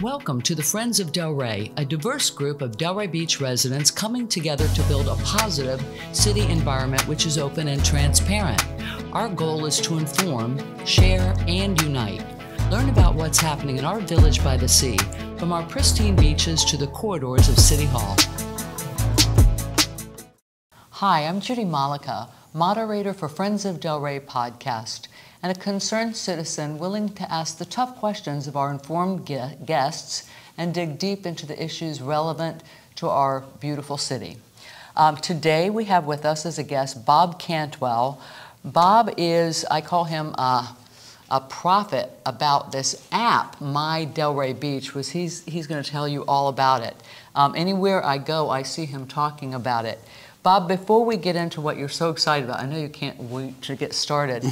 Welcome to the Friends of Delray, a diverse group of Delray Beach residents coming together to build a positive city environment which is open and transparent. Our goal is to inform, share, and unite. Learn about what's happening in our village by the sea, from our pristine beaches to the corridors of City Hall. Hi, I'm Judy Malika, moderator for Friends of Delray podcast, and a concerned citizen willing to ask the tough questions of our informed guests and dig deep into the issues relevant to our beautiful city. Today we have with us as a guest Bob Cantwell. Bob is, I call him a prophet about this app, My Delray Beach. He's going to tell you all about it. Anywhere I go, I see him talking about it. Bob, before we get into what you're so excited about, I know you can't wait to get started.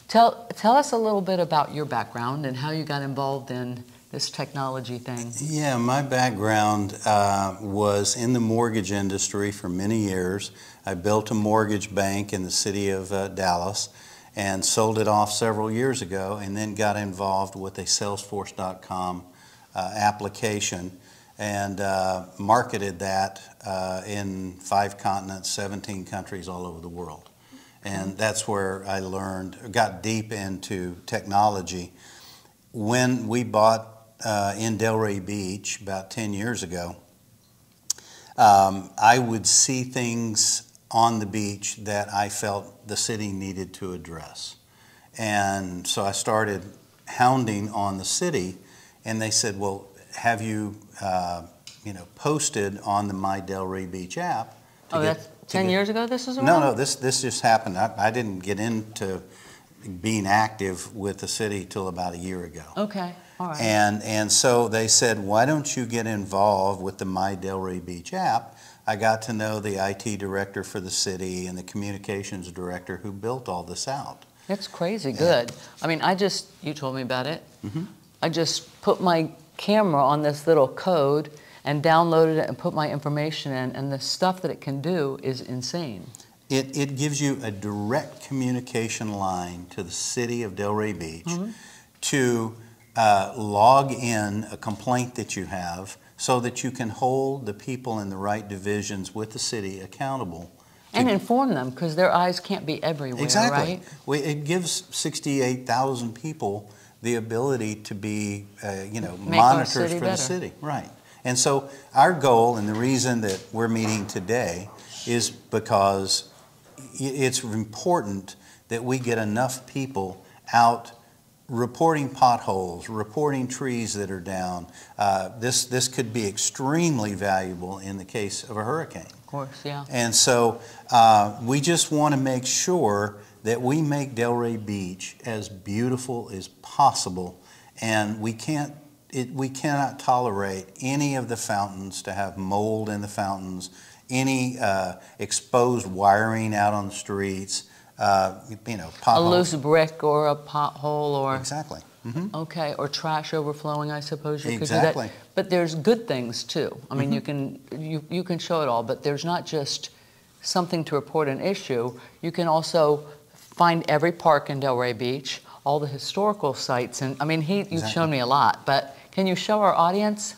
Tell us a little bit about your background and how you got involved in this technology thing. Yeah, my background was in the mortgage industry for many years. I built a mortgage bank in the city of Dallas and sold it off several years ago, and then got involved with a Salesforce.com application and marketed that in 5 continents, 17 countries all over the world. And that's where I got deep into technology. When we bought in Delray Beach about 10 years ago, I would see things on the beach that I felt the city needed to address. And so I started hounding on the city, and they said, well, have you, posted on the My Delray Beach app? That's 10 years ago this was around? No, this just happened. I didn't get into being active with the city till about a year ago. Okay, all right. And so they said, why don't you get involved with the My Delray Beach app? I got to know the IT director for the city and the communications director who built all this out. That's crazy good. I mean, you told me about it. Mm-hmm. I just put my camera on this little code and downloaded it and put my information in, and the stuff that it can do is insane. It gives you a direct communication line to the city of Delray Beach to log in a complaint that you have so that you can hold the people in the right divisions with the city accountable. And inform them, because their eyes can't be everywhere, exactly. right? It gives 68,000 people the ability to be, monitors for the city. Right. And so our goal, and the reason that we're meeting today, is because it's important that we get enough people out reporting potholes, reporting trees that are down. This could be extremely valuable in the case of a hurricane. Of course, yeah. And so we just want to make sure that we make Delray Beach as beautiful as possible, and we cannot tolerate any of the fountains to have mold in the fountains, any exposed wiring out on the streets, potholes. A loose brick or a pothole or... Exactly. Mm-hmm. Okay, or trash overflowing, I suppose you could do Exactly. that. But there's good things too. I mean, you can show it all, but there's not just something to report an issue. You can also find every park in Delray Beach, all the historical sites, and I mean, you've shown me a lot, but can you show our audience?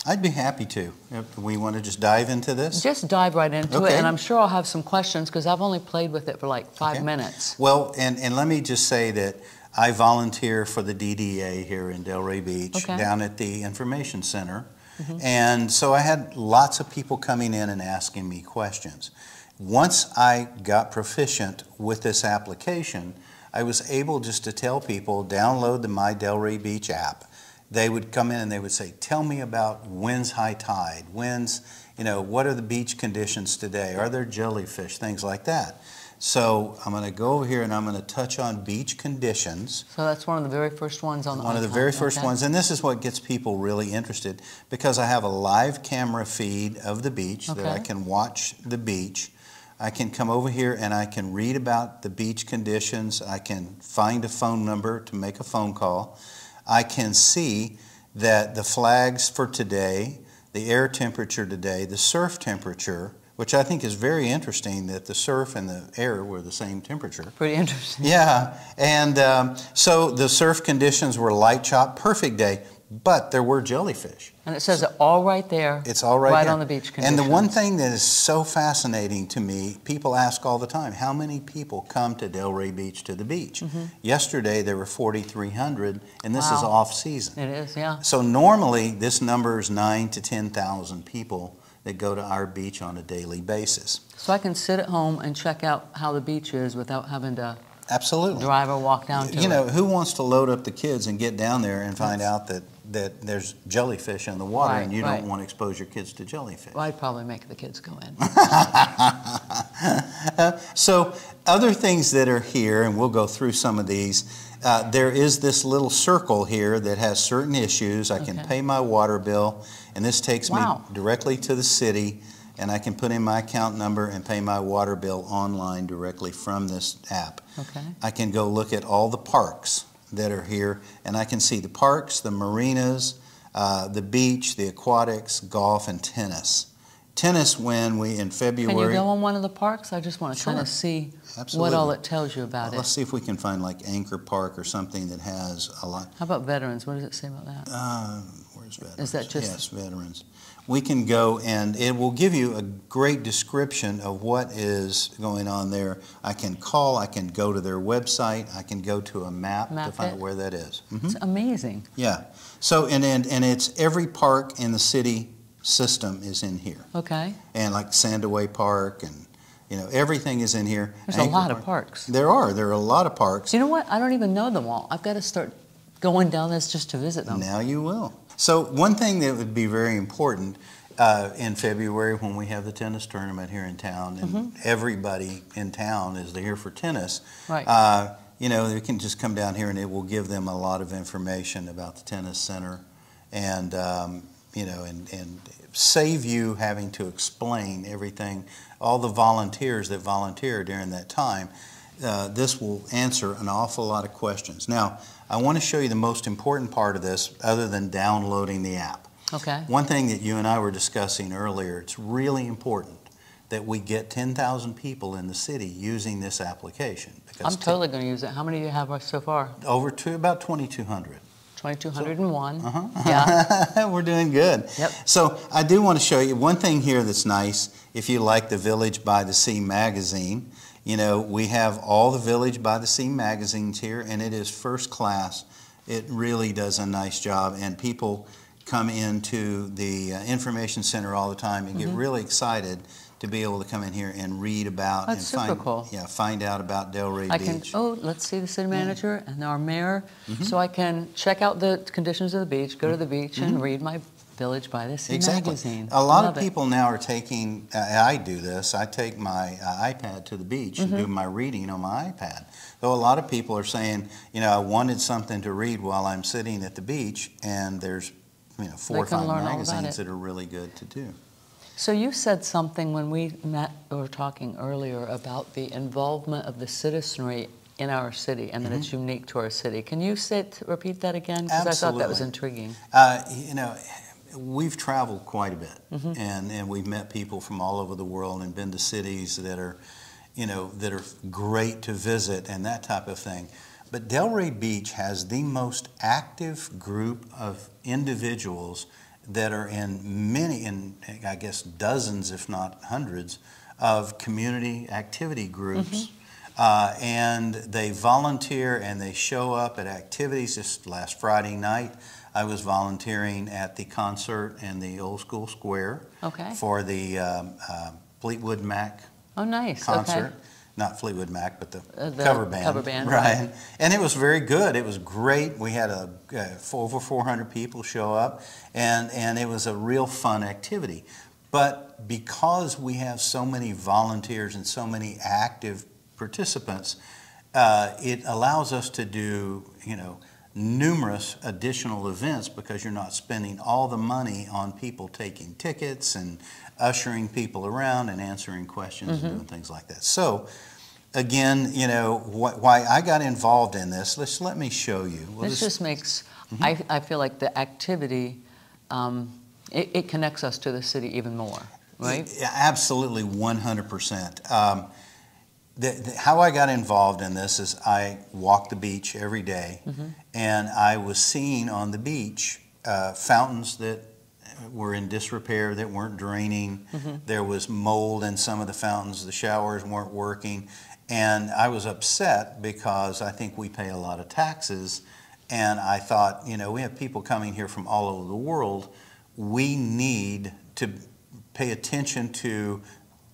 I'd be happy to. If we want to just dive into this? Just dive right into it, and I'm sure I'll have some questions because I've only played with it for like 5 minutes. Well, and let me just say that I volunteer for the DDA here in Delray Beach, down at the Information Center, and so I had lots of people coming in and asking me questions. Once I got proficient with this application, I was able just to tell people, download the My Delray Beach app. They would come in and they would say, tell me about when's high tide, what are the beach conditions today, are there jellyfish, things like that. So I'm going to go over here and I'm going to touch on beach conditions. So that's one of the very first ones on the One of the very first ones, and this is what gets people really interested, because I have a live camera feed of the beach that I can watch the beach. I can come over here and I can read about the beach conditions. I can find a phone number to make a phone call. I can see that the flags for today, the air temperature today, the surf temperature, which I think is very interesting that the surf and the air were the same temperature. Pretty interesting. Yeah, and so the surf conditions were light chop, perfect day. but there were jellyfish. And it says it all right there. It's all right there. On the beach conditions. And the one thing that is so fascinating to me, people ask all the time, how many people come to Delray Beach to the beach? Yesterday there were 4,300, and this is off season. It is, yeah. So normally this number is 9,000 to 10,000 people that go to our beach on a daily basis. So I can sit at home and check out how the beach is without having to absolutely drive or walk down to it. You know, who wants to load up the kids and get down there and find out that there's jellyfish in the water, and you don't want to expose your kids to jellyfish? Well, I'd probably make the kids go in. So other things that are here, and we'll go through some of these, there is this little circle here that has certain issues. I can pay my water bill, and this takes me directly to the city, and I can put in my account number and pay my water bill online directly from this app. I can go look at all the parks that are here, and I can see the parks, the marinas, the beach, the aquatics, golf, and tennis. Tennis, when we, in February... Can you go on one of the parks? I just want to kind of see what all it tells you about it. Let's see if we can find like Anchor Park or something that has a lot. How about veterans? What does it say about that? Where's veterans? Is that just... Yes, veterans. We can go, and it will give you a great description of what is going on there. I can call, I can go to their website, I can go to a map to find out where that is. It's amazing. Yeah. So, and it's every park in the city system is in here. And like Sandaway Park, and you know, everything is in here. There's a lot of parks. There are a lot of parks. You know what? I don't even know them all. I've got to start going down this just to visit them. Now you will. So one thing that would be very important in February when we have the tennis tournament here in town, and everybody in town is here for tennis, you know, they can just come down here and it will give them a lot of information about the tennis center, and you know, and save you having to explain everything, all the volunteers that volunteer during that time. This will answer an awful lot of questions. Now, I want to show you the most important part of this, other than downloading the app. One thing that you and I were discussing earlier, it's really important that we get 10,000 people in the city using this application. I'm totally going to use it. How many do you have so far? Over to about 2,200. 2,201. Yeah. We're doing good. Yep. So I do want to show you one thing here that's nice. If you like the Village by the Sea magazine, you know, we have all the Village by the Sea magazines here, and it is first class. It really does a nice job, and people come into the information center all the time and get really excited to be able to come in here and read about and find out about Delray Beach. Let's see the city manager and our mayor. So I can check out the conditions of the beach, go to the beach, and read my Village by the Sea magazine. A lot of people now are taking, I do this, I take my iPad to the beach and do my reading on my iPad. Though a lot of people are saying, you know, I wanted something to read while I'm sitting at the beach, and there's, you know, 4 or 5 magazines that are really good to do. So you said something when we met or were talking earlier about the involvement of the citizenry in our city, and that it's unique to our city. Can you repeat that again? Because I thought that was intriguing. You know, we've traveled quite a bit, and we've met people from all over the world and been to cities that are, you know, that are great to visit and that type of thing. But Delray Beach has the most active group of individuals that are in I guess dozens, if not hundreds, of community activity groups. And they volunteer and they show up at activities. Just last Friday night, I was volunteering at the concert in the Old School Square for the Fleetwood Mac concert. Not Fleetwood Mac, but the cover band. Right. And it was very good. It was great. We had over 400 people show up, and it was a real fun activity. But because we have so many volunteers and so many active participants, it allows us to do, you know, numerous additional events, because you're not spending all the money on people taking tickets and ushering people around and answering questions and doing things like that. So again, you know, why I got involved in this, let me show you. This just makes, I feel like the activity, it connects us to the city even more, right? Absolutely, 100%. How I got involved in this is I walk the beach every day, and I was seeing on the beach fountains that were in disrepair, that weren't draining. There was mold in some of the fountains. The showers weren't working. And I was upset because I think we pay a lot of taxes. And I thought, you know, we have people coming here from all over the world. We need to pay attention to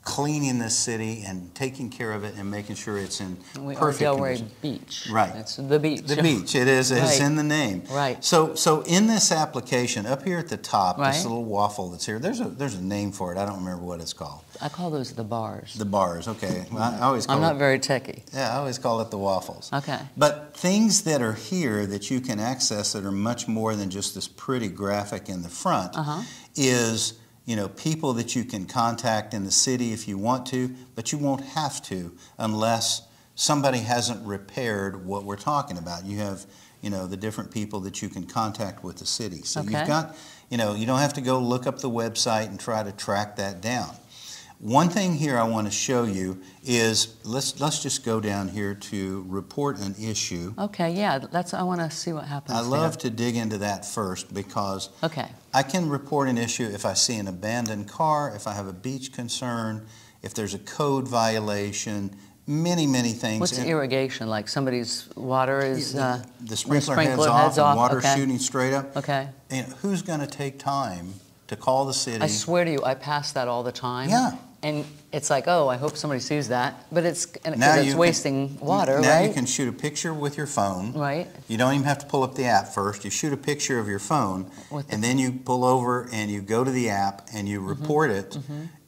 cleaning this city and taking care of it and making sure it's in perfect Delray condition. Beach. Right. It's the beach. The beach. It is. It's Right. in the name. Right. So in this application, up here at the top, Right. this little waffle that's here, there's a name for it. I don't remember what it's called. I call those the bars. The bars. Okay. Well, I always call I'm not very techie. Yeah, I always call it the waffles. Okay. But things that are here that you can access that are much more than just this pretty graphic in the front is, you know, people that you can contact in the city if you want to, but you won't have to unless somebody hasn't repaired what we're talking about. You have, you know, the different people that you can contact with the city. So you've got, you know, you don't have to go look up the website and try to track that down. One thing here I want to show you is, let's just go down here to report an issue. Okay, yeah, I want to see what happens. I love to dig into that first because I can report an issue if I see an abandoned car, if I have a beach concern, if there's a code violation, many things. What's irrigation? Like somebody's water is the sprinkler heads off and water shooting straight up. Okay. And who's going to take time to call the city? I swear to you, I pass that all the time. Yeah. And it's like, oh, I hope somebody sees that. But it's wasting water, now right? Now you can shoot a picture with your phone. Right. You don't even have to pull up the app first. You shoot a picture of your phone, and then you pull over and you go to the app and you report it,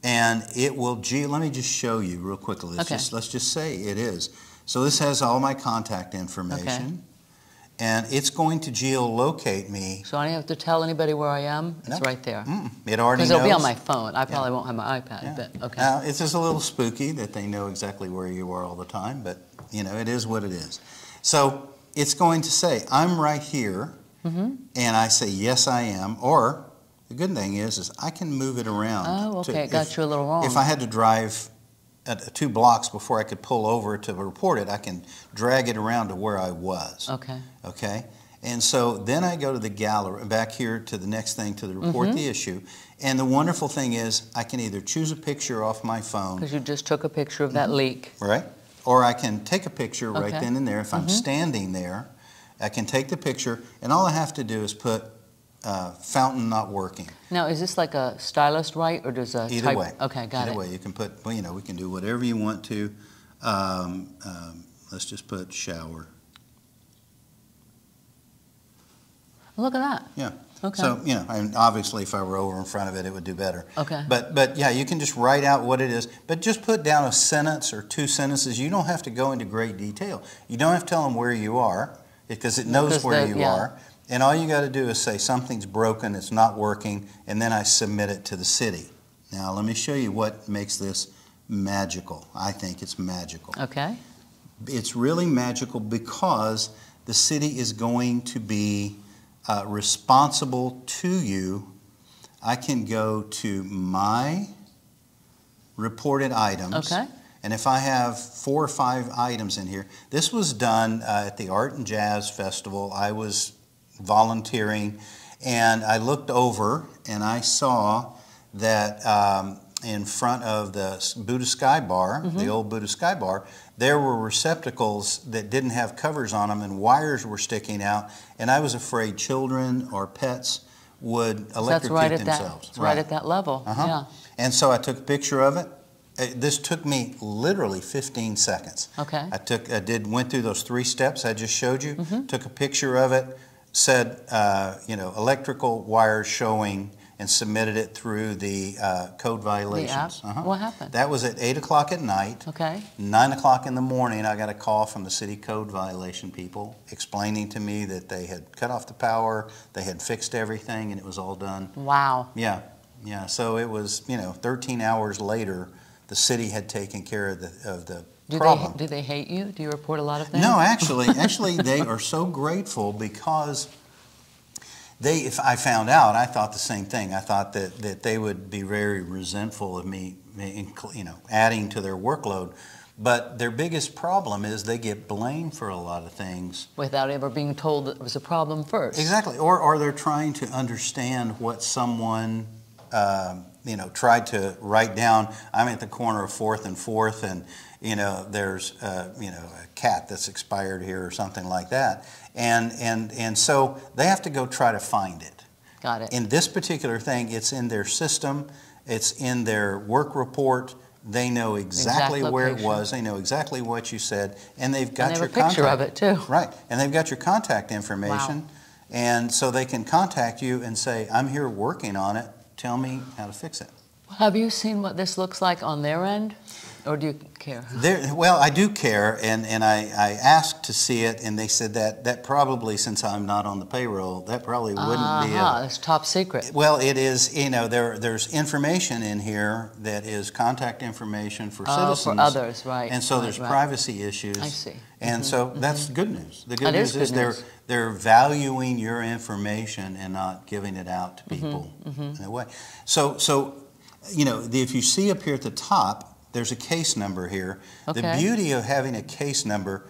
and it will, let me just show you real quickly. Let's just say it is. So this has all my contact information. And it's going to geolocate me. So I don't have to tell anybody where I am? It's right there. It already knows. Because it'll be on my phone. I probably won't have my iPad, but okay. Now, it's just a little spooky that they know exactly where you are all the time, but, you know, it is what it is. So it's going to say, I'm right here, and I say, yes, I am. Or the good thing is I can move it around. Oh, okay. It got you a little wrong. If I had to drive 2 blocks before I could pull over to report it, I can drag it around to where I was. Okay. Okay? And so then I go to the gallery, back here to the next thing, to the report the issue. And the wonderful thing is I can either choose a picture off my phone. Because you just took a picture of that leak. Right. Or I can take a picture right then and there. If I'm standing there, I can take the picture, and all I have to do is put fountain not working. Now, is this like a stylist right, or does a Either way. Okay, got it. Either way, you can put, well, you know, we can do whatever you want to. Let's just put shower. Look at that. Yeah. Okay. So, you know, and obviously if I were over in front of it, it would do better. Okay. But yeah, you can just write out what it is. But just put down a sentence or 2 sentences. You don't have to go into great detail. You don't have to tell them where you are, because it knows where you are. And all you got to do is say something's broken, it's not working, and then I submit it to the city. Now, let me show you what makes this magical. I think it's magical. Okay. It's really magical because the city is going to be responsible to you. I can go to my reported items. Okay. And if I have 4 or 5 items in here, this was done at the Art and Jazz Festival. I was volunteering, and I looked over and I saw that in front of the Buddha Sky Bar, the old Buddha Sky Bar, there were receptacles that didn't have covers on them, and wires were sticking out, and I was afraid children or pets would electrocute themselves. That's right at that level. Yeah. And so I took a picture of it. This took me literally 15 seconds. Okay. Went through those 3 steps I just showed you, took a picture of it, said, you know, electrical wires showing, and submitted it through the code violations. The app? What happened? That was at 8 o'clock at night. Okay. 9 o'clock in the morning, I got a call from the city code violation people explaining to me that they had cut off the power, they had fixed everything, and it was all done. Wow. Yeah, yeah. So it was, you know, 13 hours later, the city had taken care of the problem. Do they hate you? Do you report a lot of things? No, actually, they are so grateful because if I found out, I thought the same thing. I thought that they would be very resentful of me, you know, adding to their workload. But their biggest problem is they get blamed for a lot of things. Without ever being told that it was a problem first. Exactly. Or they're trying to understand what someone, tried to write down. I'm at the corner of 4th and 4th, and, there's, a cat that's expired here or something like that. And so they have to go try to find it. Got it. In this particular thing, it's in their system. It's in their work report. They know exactly where it was. They know exactly what you said, and they've got your contact. And they have a picture of it too. Right, and they've got your contact information, wow. And so they can contact you and say, "I'm here working on it. Tell me how to fix it." Have you seen what this looks like on their end, or do you care? Well, I do care, and I asked to see it, and they said that probably, since I'm not on the payroll, that probably wouldn't be it's top secret. Well, it is, there's information in here that is contact information for citizens. For others, right. And so there's privacy issues. I see. And so that's good news. The good That news is news. they're valuing your information and not giving it out to people in a way. So if you see up here at the top, there's a case number here. Okay. The beauty of having a case number,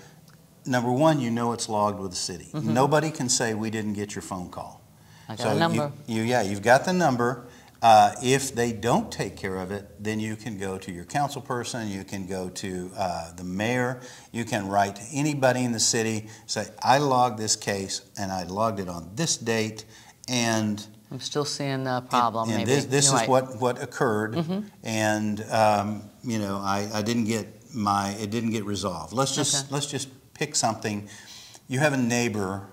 number one, it's logged with the city. Nobody can say we didn't get your phone call. I got a number. You've got the number. If they don't take care of it, then you can go to your council person, you can go to the mayor, you can write to anybody in the city, say, I logged this case and I logged it on this date, and I'm still seeing the problem. And maybe. this is right. what occurred, and I didn't get it didn't get resolved. Let's just pick something. You have a neighbor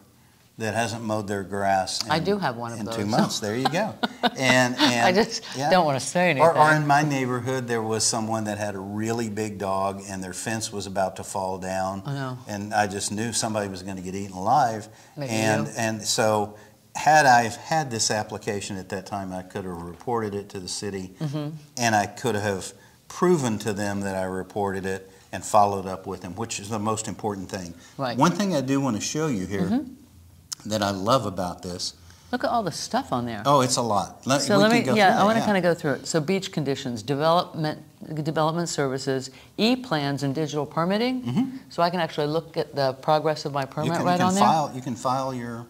that hasn't mowed their grass. I do have one of in those. 2 months. There you go. And I just don't want to say anything. Or in my neighborhood, there was someone that had a really big dog, and their fence was about to fall down. I know. And I just knew somebody was going to get eaten alive. Maybe And so, had I had this application at that time, I could have reported it to the city, and I could have proven to them that I reported it and followed up with them, which is the most important thing. Right. One thing I do want to show you here that I love about this. Look at all the stuff on there. Oh, it's a lot. I want to kind of go through it. So beach conditions, development services, e-plans, and digital permitting. So I can actually look at the progress of my permit on there. You can file your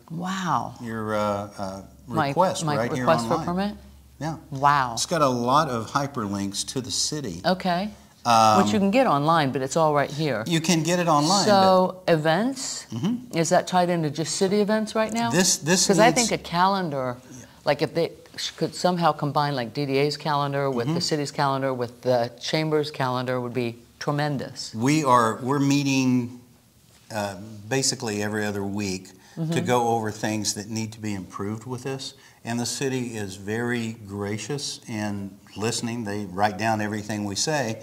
request my right here request online. for permit. Yeah. Wow. It's got a lot of hyperlinks to the city. Okay. Which you can get online, but it's all right here. You can get it online. So events, is that tied into just city events right now? Because I think a calendar, like if they could somehow combine like DDA's calendar with the city's calendar with the chamber's calendar, would be tremendous. We're meeting basically every other week to go over things that need to be improved with this. And the city is very gracious in listening. They write down everything we say.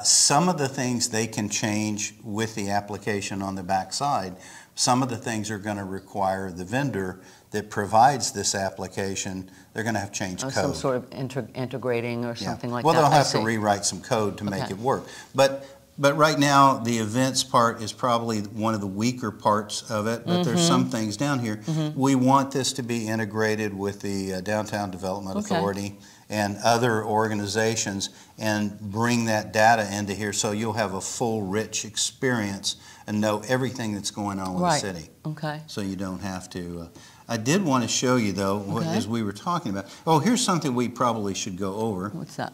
Some of the things they can change with the application on the back side. Some of the things are going to require the vendor that provides this application, they're going to have to change code. Some sort of integrating or something like that. Well, they'll have to rewrite some code to make it work. But right now, the events part is probably one of the weaker parts of it, but there's some things down here. We want this to be integrated with the Downtown Development Authority and other organizations and bring that data into here so you'll have a full, rich experience and know everything that's going on with the city. Okay. So you don't have to. I did want to show you, though, as we were talking about. Oh, here's something we probably should go over. What's that?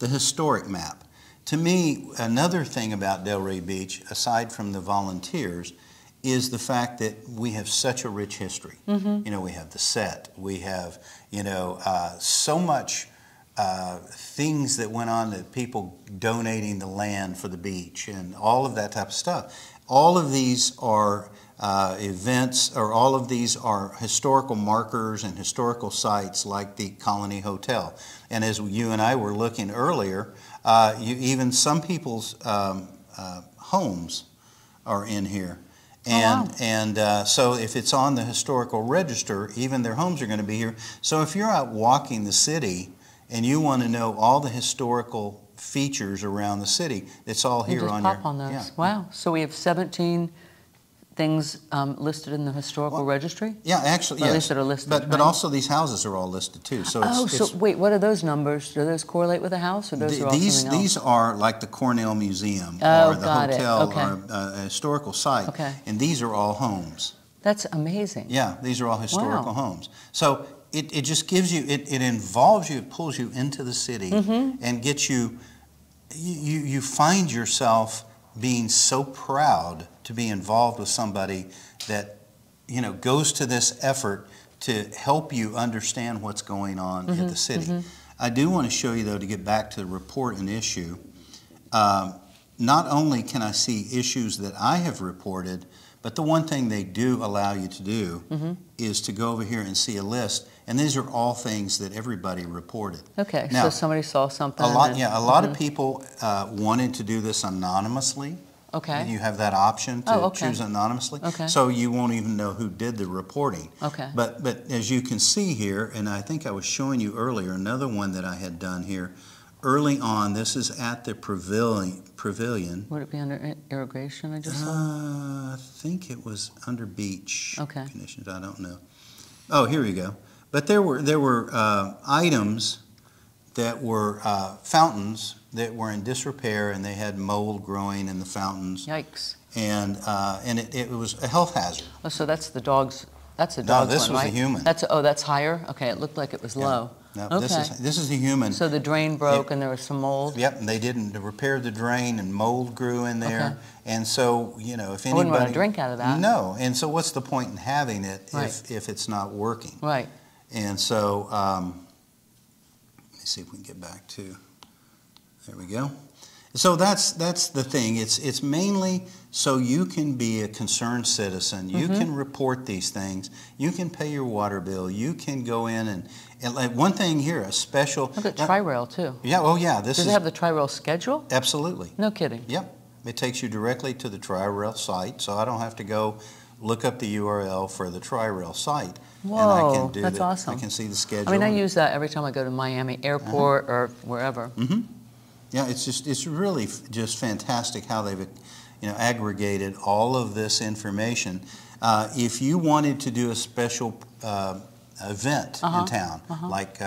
The historic map. To me, another thing about Delray Beach, aside from the volunteers, is the fact that we have such a rich history. We have the set, we have, so much things that went on, that people donating the land for the beach and all of that type of stuff. All of these are events, or all of these are historical markers and historical sites like the Colony Hotel. And as you and I were looking earlier, even some people's homes are in here. So if it's on the historical register, even their homes are going to be here. So if you're out walking the city and you want to know all the historical features around the city, it's all here on your... Pop on those. Yeah. Wow. So we have 17 things listed in the historical registry? Yeah, actually, or yes. at least that are listed, but right? also these houses are all listed too. So so wait, what are those numbers? Do those correlate with a house, or those are all something else? These are like the Cornell Museum or the hotel or a historical site, and these are all homes. That's amazing. Yeah, these are all historical homes. So it just gives you, it involves you, it pulls you into the city and gets you, you find yourself being so proud to be involved with somebody that, you know, goes to this effort to help you understand what's going on in the city. I do want to show you, though, to get back to the report and issue, not only can I see issues that I have reported, but the one thing they do allow you to do is to go over here and see a list, and these are all things that everybody reported. Okay, now, so somebody saw something. A lot of people wanted to do this anonymously. Okay. You have that option to choose anonymously. Okay. So you won't even know who did the reporting. Okay. But as you can see here, and I think I was showing you earlier, another one that I had done here, early on, this is at the pavilion. Would it be under irrigation, I just saw? I think it was under beach conditions. I don't know. Oh, here we go. But there were items that were fountains that were in disrepair, and they had mold growing in the fountains. Yikes! And it was a health hazard. Oh, so that's the dog's. That's a dog's. No, this was a human. That's higher. Okay, it looked like it was low. No, this is a human. So the drain broke and there was some mold? Yep, and they didn't repair the drain and mold grew in there. Okay. And so, you know, if anybody... I wouldn't want to drink out of that. No, and so what's the point in having it if it's not working? Right. And so, let me see if we can get back to... There we go. So that's the thing. It's mainly so you can be a concerned citizen. You can report these things. You can pay your water bill. You can go in and like one thing here, a special. Look at Tri-Rail too. Yeah. Oh yeah. Does it have the Tri-Rail schedule? Absolutely. No kidding. Yep. It takes you directly to the Tri-Rail site, so I don't have to go look up the URL for the Tri-Rail site. Whoa, and I can do that's awesome. I can see the schedule. I mean, I use that every time I go to Miami Airport or wherever. Yeah, it's really just fantastic how they've, you know, aggregated all of this information. If you wanted to do a special event in town, like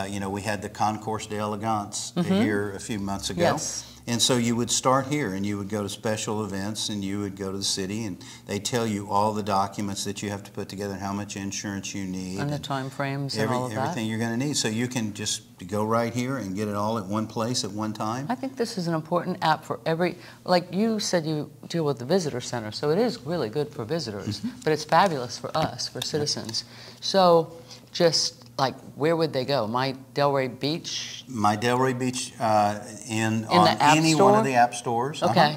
you know, we had the Concours d'Elegance here a few months ago. Yes. And so you would start here, and you would go to special events, and you would go to the city, and they tell you all the documents that you have to put together, how much insurance you need, and the time frames, and all of that. Everything you're going to need. So you can just go right here and get it all at one place at one time. I think this is an important app for every, like you said, you deal with the visitor center, so it is really good for visitors, but it's fabulous for us, for citizens. So just like, where would they go? My Delray Beach? My Delray Beach on any one of the app stores. Okay.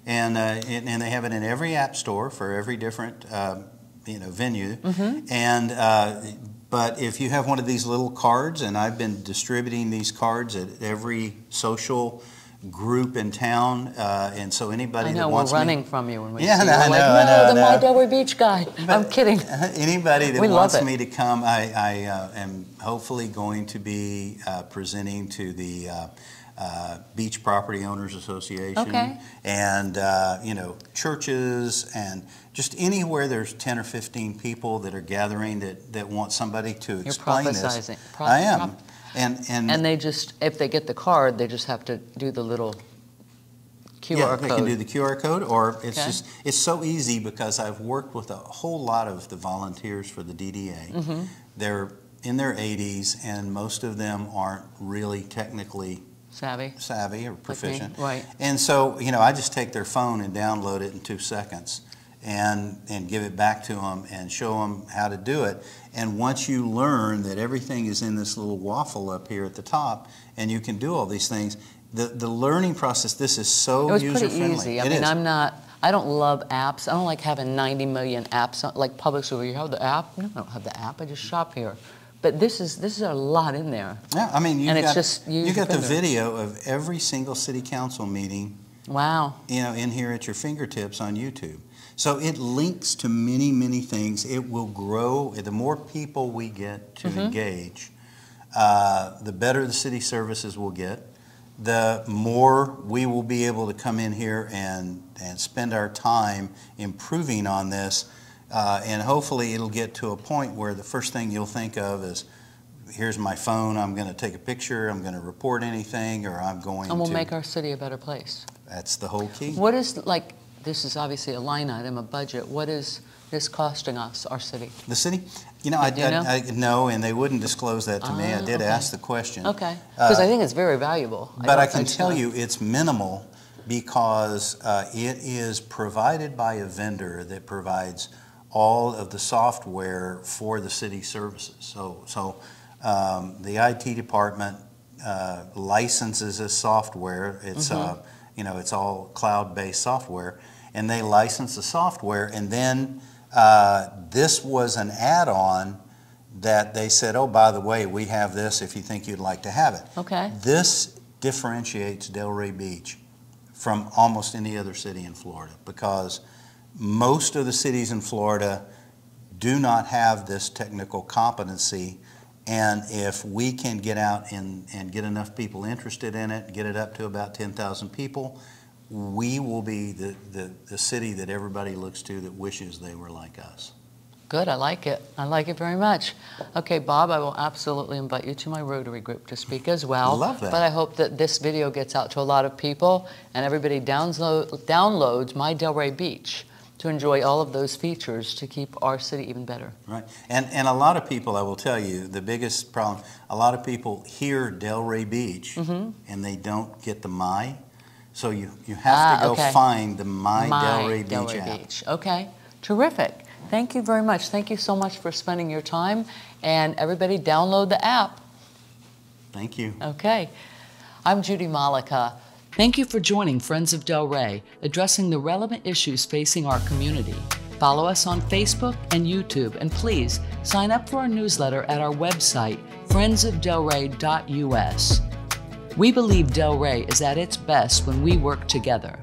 And they have it in every app store for every different you know, venue. And but if you have one of these little cards, and I've been distributing these cards at every social group in town, and so anybody that wants we're running from you when we see you. I know, the My Delray Beach guy. But I'm kidding. Anybody that wants me to come, I am hopefully going to be presenting to the Beach Property Owners Association, and you know, churches, and just anywhere there's 10 or 15 people that are gathering that want somebody to explain this. I am. And they just, if they get the card, they just have to do the little QR code. They can do the QR code, or it's just, it's so easy because I've worked with a whole lot of the volunteers for the DDA. They're in their 80s, and most of them aren't really technically savvy or proficient. Right. And so, you know, I just take their phone and download it in 2 seconds. And give it back to them and show them how to do it. And once you learn that everything is in this little waffle up here at the top, and you can do all these things, the learning process, this is so user-friendly. It was pretty easy. I mean, I don't love apps. I don't like having 90 million apps. Like Publix over here, you have the app? No, I don't have the app. I just shop here. But this is a lot in there. Yeah, I mean, you got the video of every single city council meeting. Wow. You know, in here at your fingertips on YouTube. So it links to many, many things. It will grow. The more people we get to engage, the better the city services will get. the more we will be able to come in here and spend our time improving on this. And hopefully it'll get to a point where the first thing you'll think of is, here's my phone, I'm going to take a picture, I'm going to report anything, or I'm going to... And we'll make our city a better place. That's the whole key. What is, like, this is obviously a line item, a budget. What is this costing us, our city? The city? You know, I know, and they wouldn't disclose that to me. I did ask the question. Okay, because I think it's very valuable. But I can tell you it's minimal because it is provided by a vendor that provides all of the software for the city services. So the IT department licenses this software. It's you know, it's all cloud-based software, and they license the software. And then this was an add-on that they said, oh, by the way, we have this if you think you'd like to have it. Okay. This differentiates Delray Beach from almost any other city in Florida, because most of the cities in Florida do not have this technical competency. And if we can get out and get enough people interested in it, get it up to about 10,000 people, we will be the city that everybody looks to that wishes they were like us. Good, I like it. I like it very much. Okay, Bob, I will absolutely invite you to my Rotary group to speak as well. Love that. But I hope that this video gets out to a lot of people and everybody downloads My Delray Beach to enjoy all of those features to keep our city even better. Right, and a lot of people, I will tell you, the biggest problem, a lot of people hear Delray Beach and they don't get the My. So you have to go find the My Delray Beach app. Okay, terrific. Thank you very much. Thank you so much for spending your time. And everybody download the app. Thank you. Okay. I'm Judy Malika. Thank you for joining Friends of Delray, addressing the relevant issues facing our community. Follow us on Facebook and YouTube, and please sign up for our newsletter at our website, friendsofdelray.us. We believe Delray is at its best when we work together.